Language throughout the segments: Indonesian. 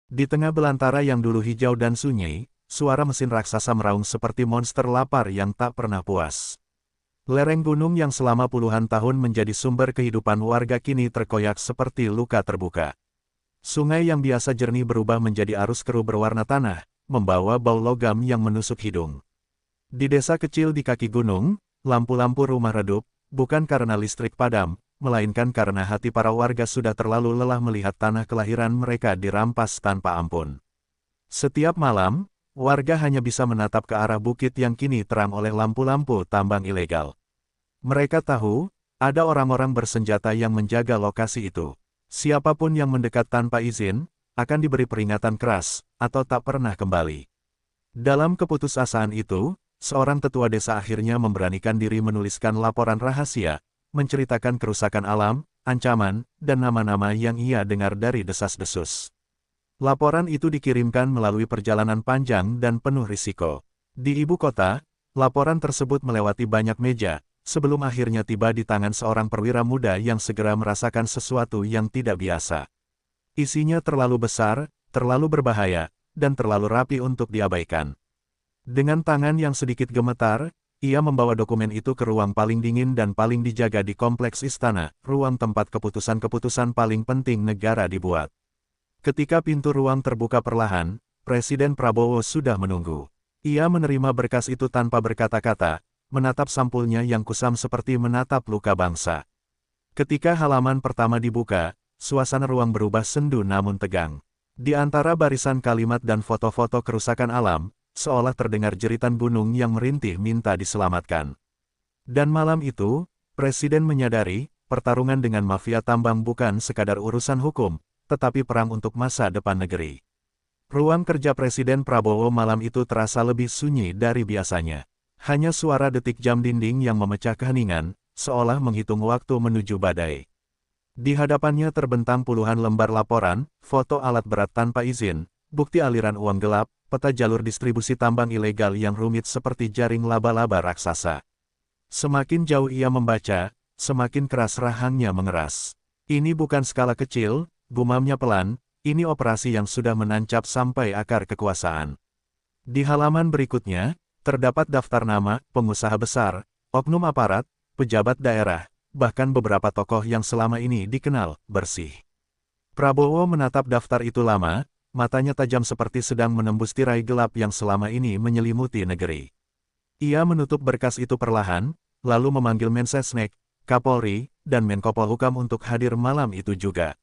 Di tengah belantara yang dulu hijau dan sunyi, suara mesin raksasa meraung seperti monster lapar yang tak pernah puas. Lereng gunung yang selama puluhan tahun menjadi sumber kehidupan warga kini terkoyak seperti luka terbuka. Sungai yang biasa jernih berubah menjadi arus keruh berwarna tanah, membawa bau logam yang menusuk hidung. Di desa kecil di kaki gunung, lampu-lampu rumah redup, bukan karena listrik padam, melainkan karena hati para warga sudah terlalu lelah melihat tanah kelahiran mereka dirampas tanpa ampun. Setiap malam, warga hanya bisa menatap ke arah bukit yang kini terang oleh lampu-lampu tambang ilegal. Mereka tahu, ada orang-orang bersenjata yang menjaga lokasi itu. Siapapun yang mendekat tanpa izin, akan diberi peringatan keras, atau tak pernah kembali. Dalam keputusasaan itu, seorang tetua desa akhirnya memberanikan diri menuliskan laporan rahasia, menceritakan kerusakan alam, ancaman, dan nama-nama yang ia dengar dari desas-desus. Laporan itu dikirimkan melalui perjalanan panjang dan penuh risiko. Di ibu kota, laporan tersebut melewati banyak meja, sebelum akhirnya tiba di tangan seorang perwira muda yang segera merasakan sesuatu yang tidak biasa. Isinya terlalu besar, terlalu berbahaya, dan terlalu rapi untuk diabaikan. Dengan tangan yang sedikit gemetar, ia membawa dokumen itu ke ruang paling dingin dan paling dijaga di kompleks istana, ruang tempat keputusan-keputusan paling penting negara dibuat. Ketika pintu ruang terbuka perlahan, Presiden Prabowo sudah menunggu. Ia menerima berkas itu tanpa berkata-kata, menatap sampulnya yang kusam seperti menatap luka bangsa. Ketika halaman pertama dibuka, suasana ruang berubah sendu namun tegang. Di antara barisan kalimat dan foto-foto kerusakan alam, seolah terdengar jeritan gunung yang merintih minta diselamatkan. Dan malam itu, Presiden menyadari, pertarungan dengan mafia tambang bukan sekadar urusan hukum, tetapi perang untuk masa depan negeri. Ruang kerja Presiden Prabowo malam itu terasa lebih sunyi dari biasanya. Hanya suara detik jam dinding yang memecah keheningan, seolah menghitung waktu menuju badai. Di hadapannya terbentang puluhan lembar laporan, foto alat berat tanpa izin, bukti aliran uang gelap, peta jalur distribusi tambang ilegal yang rumit seperti jaring laba-laba raksasa. Semakin jauh ia membaca, semakin keras rahangnya mengeras. Ini bukan skala kecil, gumamnya pelan, ini operasi yang sudah menancap sampai akar kekuasaan. Di halaman berikutnya, terdapat daftar nama, pengusaha besar, oknum aparat, pejabat daerah, bahkan beberapa tokoh yang selama ini dikenal bersih. Prabowo menatap daftar itu lama, matanya tajam seperti sedang menembus tirai gelap yang selama ini menyelimuti negeri. Ia menutup berkas itu perlahan, lalu memanggil Mensesnek, Kapolri, dan Menko Polhukam untuk hadir malam itu juga.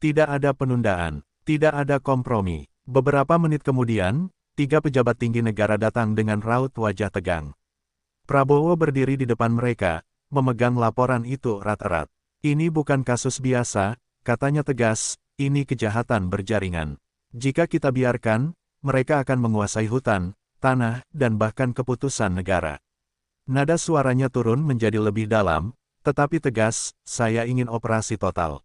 Tidak ada penundaan, tidak ada kompromi. Beberapa menit kemudian, 3 pejabat tinggi negara datang dengan raut wajah tegang. Prabowo berdiri di depan mereka, memegang laporan itu erat-erat. Ini bukan kasus biasa, katanya tegas, ini kejahatan berjaringan. Jika kita biarkan, mereka akan menguasai hutan, tanah, dan bahkan keputusan negara. Nada suaranya turun menjadi lebih dalam, tetapi tegas, saya ingin operasi total.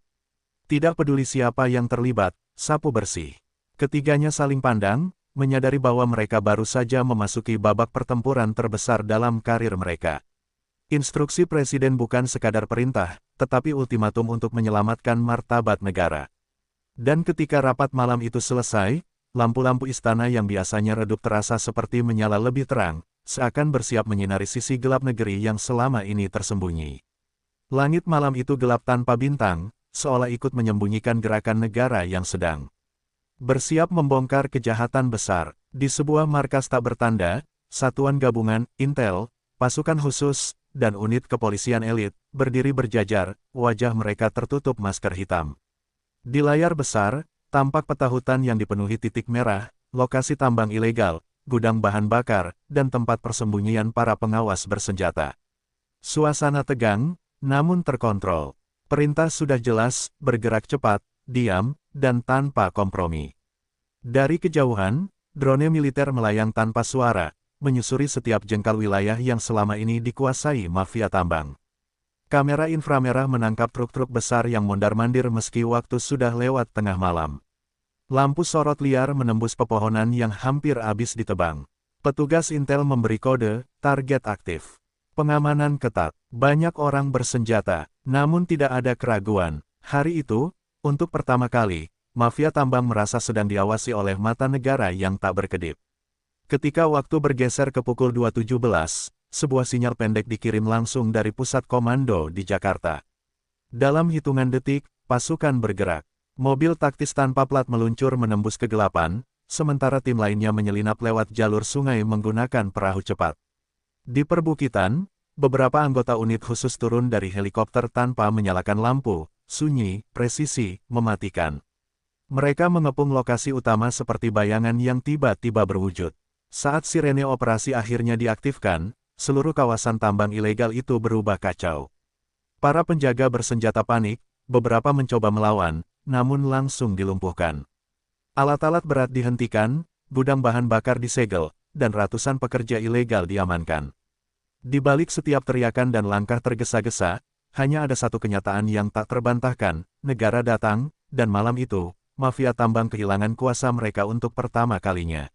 Tidak peduli siapa yang terlibat, sapu bersih. Ketiganya saling pandang, menyadari bahwa mereka baru saja memasuki babak pertempuran terbesar dalam karir mereka. Instruksi Presiden bukan sekadar perintah, tetapi ultimatum untuk menyelamatkan martabat negara. Dan ketika rapat malam itu selesai, lampu-lampu istana yang biasanya redup terasa seperti menyala lebih terang, seakan bersiap menyinari sisi gelap negeri yang selama ini tersembunyi. Langit malam itu gelap tanpa bintang, seolah ikut menyembunyikan gerakan negara yang sedang bersiap membongkar kejahatan besar. Di sebuah markas tak bertanda, satuan gabungan, intel, pasukan khusus, dan unit kepolisian elit, berdiri berjajar, wajah mereka tertutup masker hitam. Di layar besar, tampak peta hutan yang dipenuhi titik merah, lokasi tambang ilegal, gudang bahan bakar, dan tempat persembunyian para pengawas bersenjata. Suasana tegang, namun terkontrol. Perintah sudah jelas, bergerak cepat, diam, dan tanpa kompromi. Dari kejauhan, drone militer melayang tanpa suara, menyusuri setiap jengkal wilayah yang selama ini dikuasai mafia tambang. Kamera inframerah menangkap truk-truk besar yang mondar-mandir meski waktu sudah lewat tengah malam. Lampu sorot liar menembus pepohonan yang hampir habis ditebang. Petugas intel memberi kode, target aktif. Pengamanan ketat, banyak orang bersenjata, namun tidak ada keraguan. Hari itu, untuk pertama kali, mafia tambang merasa sedang diawasi oleh mata negara yang tak berkedip. Ketika waktu bergeser ke pukul 2.17, sebuah sinyal pendek dikirim langsung dari pusat komando di Jakarta. Dalam hitungan detik, pasukan bergerak. Mobil taktis tanpa plat meluncur menembus kegelapan, sementara tim lainnya menyelinap lewat jalur sungai menggunakan perahu cepat. Di perbukitan, beberapa anggota unit khusus turun dari helikopter tanpa menyalakan lampu, sunyi, presisi, mematikan. Mereka mengepung lokasi utama seperti bayangan yang tiba-tiba berwujud. Saat sirene operasi akhirnya diaktifkan, seluruh kawasan tambang ilegal itu berubah kacau. Para penjaga bersenjata panik, beberapa mencoba melawan, namun langsung dilumpuhkan. Alat-alat berat dihentikan, gudang bahan bakar disegel, dan ratusan pekerja ilegal diamankan. Di balik setiap teriakan dan langkah tergesa-gesa, hanya ada satu kenyataan yang tak terbantahkan, negara datang, dan malam itu, mafia tambang kehilangan kuasa mereka untuk pertama kalinya.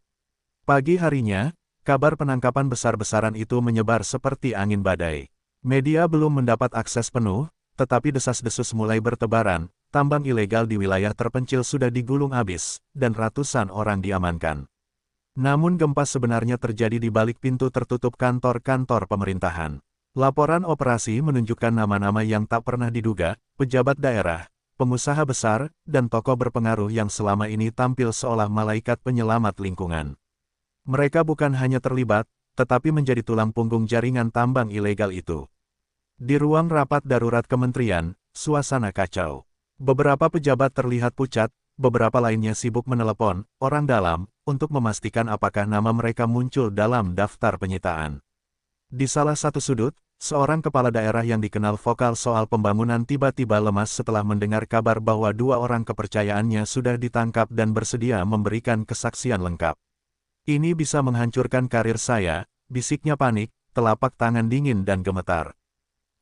Pagi harinya, kabar penangkapan besar-besaran itu menyebar seperti angin badai. Media belum mendapat akses penuh, tetapi desas-desus mulai bertebaran, tambang ilegal di wilayah terpencil sudah digulung habis, dan ratusan orang diamankan. Namun gempa sebenarnya terjadi di balik pintu tertutup kantor-kantor pemerintahan. Laporan operasi menunjukkan nama-nama yang tak pernah diduga, pejabat daerah, pengusaha besar, dan tokoh berpengaruh yang selama ini tampil seolah malaikat penyelamat lingkungan. Mereka bukan hanya terlibat, tetapi menjadi tulang punggung jaringan tambang ilegal itu. Di ruang rapat darurat kementerian, suasana kacau. Beberapa pejabat terlihat pucat, beberapa lainnya sibuk menelepon orang dalam untuk memastikan apakah nama mereka muncul dalam daftar penyitaan. Di salah satu sudut, seorang kepala daerah yang dikenal vokal soal pembangunan tiba-tiba lemas setelah mendengar kabar bahwa 2 orang kepercayaannya sudah ditangkap dan bersedia memberikan kesaksian lengkap. Ini bisa menghancurkan karir saya, bisiknya panik, telapak tangan dingin dan gemetar.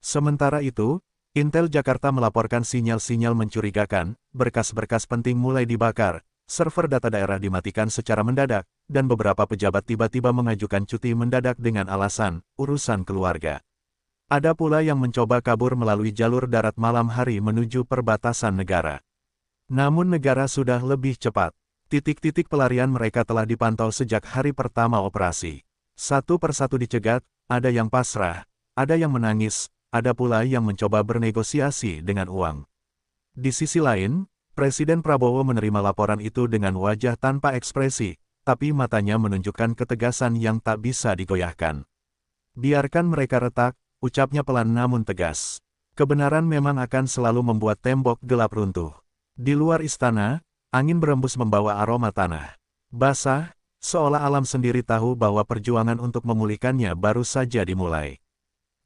Sementara itu, Intel Jakarta melaporkan sinyal-sinyal mencurigakan, berkas-berkas penting mulai dibakar, server data daerah dimatikan secara mendadak, dan beberapa pejabat tiba-tiba mengajukan cuti mendadak dengan alasan urusan keluarga. Ada pula yang mencoba kabur melalui jalur darat malam hari menuju perbatasan negara. Namun negara sudah lebih cepat. Titik-titik pelarian mereka telah dipantau sejak hari pertama operasi. Satu persatu dicegat, ada yang pasrah, ada yang menangis, ada pula yang mencoba bernegosiasi dengan uang. Di sisi lain, Presiden Prabowo menerima laporan itu dengan wajah tanpa ekspresi, tapi matanya menunjukkan ketegasan yang tak bisa digoyahkan. Biarkan mereka retak, ucapnya pelan namun tegas. Kebenaran memang akan selalu membuat tembok gelap runtuh. Di luar istana, angin berembus membawa aroma tanah basah, seolah alam sendiri tahu bahwa perjuangan untuk memulihkannya baru saja dimulai.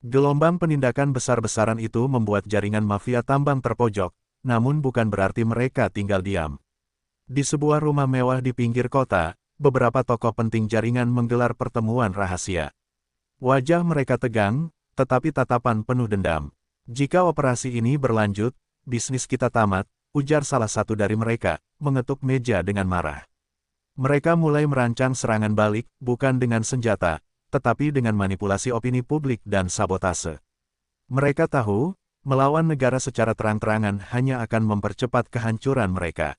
Gelombang penindakan besar-besaran itu membuat jaringan mafia tambang terpojok, namun bukan berarti mereka tinggal diam. Di sebuah rumah mewah di pinggir kota, beberapa tokoh penting jaringan menggelar pertemuan rahasia. Wajah mereka tegang, tetapi tatapan penuh dendam. Jika operasi ini berlanjut, bisnis kita tamat, ujar salah satu dari mereka, mengetuk meja dengan marah. Mereka mulai merancang serangan balik, bukan dengan senjata, tetapi dengan manipulasi opini publik dan sabotase. Mereka tahu, melawan negara secara terang-terangan hanya akan mempercepat kehancuran mereka.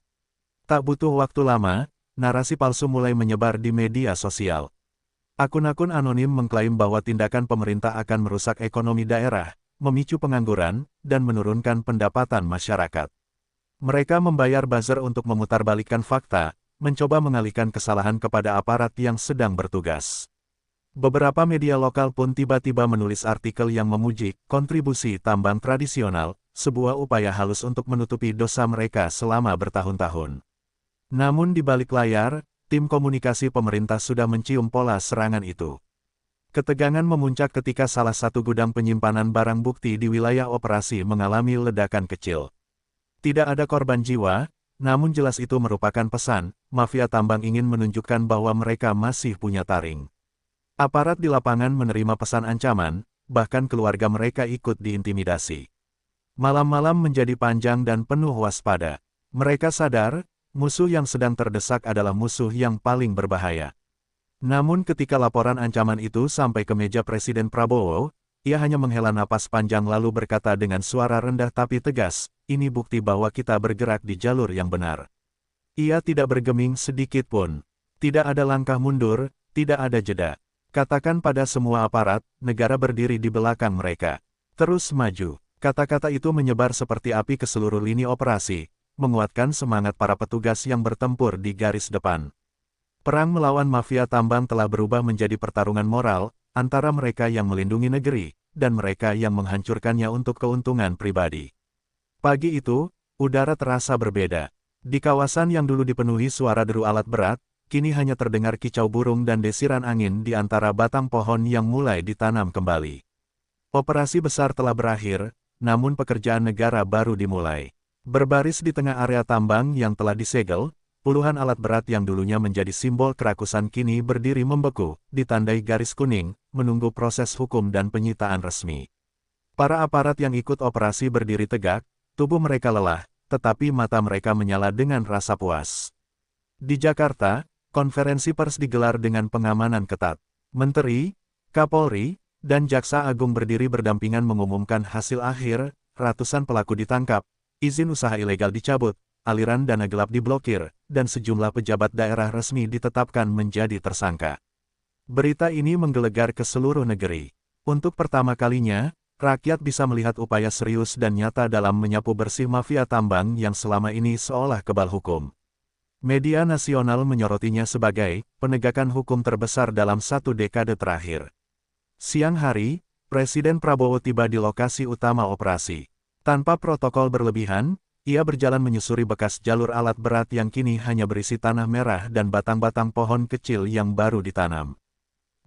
Tak butuh waktu lama, narasi palsu mulai menyebar di media sosial. Akun-akun anonim mengklaim bahwa tindakan pemerintah akan merusak ekonomi daerah, memicu pengangguran, dan menurunkan pendapatan masyarakat. Mereka membayar buzzer untuk memutarbalikkan fakta, mencoba mengalihkan kesalahan kepada aparat yang sedang bertugas. Beberapa media lokal pun tiba-tiba menulis artikel yang memuji kontribusi tambang tradisional, sebuah upaya halus untuk menutupi dosa mereka selama bertahun-tahun. Namun di balik layar, tim komunikasi pemerintah sudah mencium pola serangan itu. Ketegangan memuncak ketika salah satu gudang penyimpanan barang bukti di wilayah operasi mengalami ledakan kecil. Tidak ada korban jiwa, namun jelas itu merupakan pesan, mafia tambang ingin menunjukkan bahwa mereka masih punya taring. Aparat di lapangan menerima pesan ancaman, bahkan keluarga mereka ikut diintimidasi. Malam-malam menjadi panjang dan penuh waspada. Mereka sadar, musuh yang sedang terdesak adalah musuh yang paling berbahaya. Namun ketika laporan ancaman itu sampai ke meja Presiden Prabowo, ia hanya menghela napas panjang lalu berkata dengan suara rendah tapi tegas, ini bukti bahwa kita bergerak di jalur yang benar. Ia tidak bergeming sedikit pun. Tidak ada langkah mundur, tidak ada jeda. Katakan pada semua aparat, negara berdiri di belakang mereka. Terus maju. Kata-kata itu menyebar seperti api ke seluruh lini operasi, menguatkan semangat para petugas yang bertempur di garis depan. Perang melawan mafia tambang telah berubah menjadi pertarungan moral, antara mereka yang melindungi negeri, dan mereka yang menghancurkannya untuk keuntungan pribadi. Pagi itu, udara terasa berbeda. Di kawasan yang dulu dipenuhi suara deru alat berat, kini hanya terdengar kicau burung dan desiran angin di antara batang pohon yang mulai ditanam kembali. Operasi besar telah berakhir, namun pekerjaan negara baru dimulai. Berbaris di tengah area tambang yang telah disegel, puluhan alat berat yang dulunya menjadi simbol kerakusan kini berdiri membeku, ditandai garis kuning, menunggu proses hukum dan penyitaan resmi. Para aparat yang ikut operasi berdiri tegak, tubuh mereka lelah, tetapi mata mereka menyala dengan rasa puas. Di Jakarta, konferensi pers digelar dengan pengamanan ketat. Menteri, Kapolri, dan Jaksa Agung berdiri berdampingan mengumumkan hasil akhir, ratusan pelaku ditangkap, izin usaha ilegal dicabut, aliran dana gelap diblokir, dan sejumlah pejabat daerah resmi ditetapkan menjadi tersangka. Berita ini menggelegar ke seluruh negeri. Untuk pertama kalinya, rakyat bisa melihat upaya serius dan nyata dalam menyapu bersih mafia tambang yang selama ini seolah kebal hukum. Media nasional menyorotnya sebagai penegakan hukum terbesar dalam satu dekade terakhir. Siang hari, Presiden Prabowo tiba di lokasi utama operasi. Tanpa protokol berlebihan, ia berjalan menyusuri bekas jalur alat berat yang kini hanya berisi tanah merah dan batang-batang pohon kecil yang baru ditanam.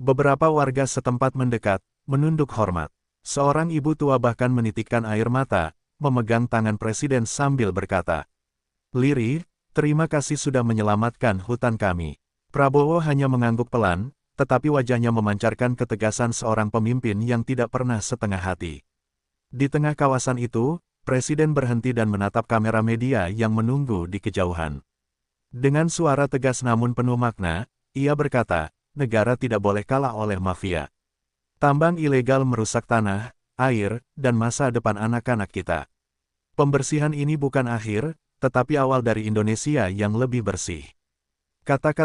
Beberapa warga setempat mendekat, menunduk hormat. Seorang ibu tua bahkan menitikkan air mata, memegang tangan Presiden sambil berkata, "Lirih, terima kasih sudah menyelamatkan hutan kami." Prabowo hanya mengangguk pelan, tetapi wajahnya memancarkan ketegasan seorang pemimpin yang tidak pernah setengah hati. Di tengah kawasan itu, Presiden berhenti dan menatap kamera media yang menunggu di kejauhan. Dengan suara tegas namun penuh makna, ia berkata, negara tidak boleh kalah oleh mafia. Tambang ilegal merusak tanah, air, dan masa depan anak-anak kita. Pembersihan ini bukan akhir, tetapi awal dari Indonesia yang lebih bersih. Kata-kata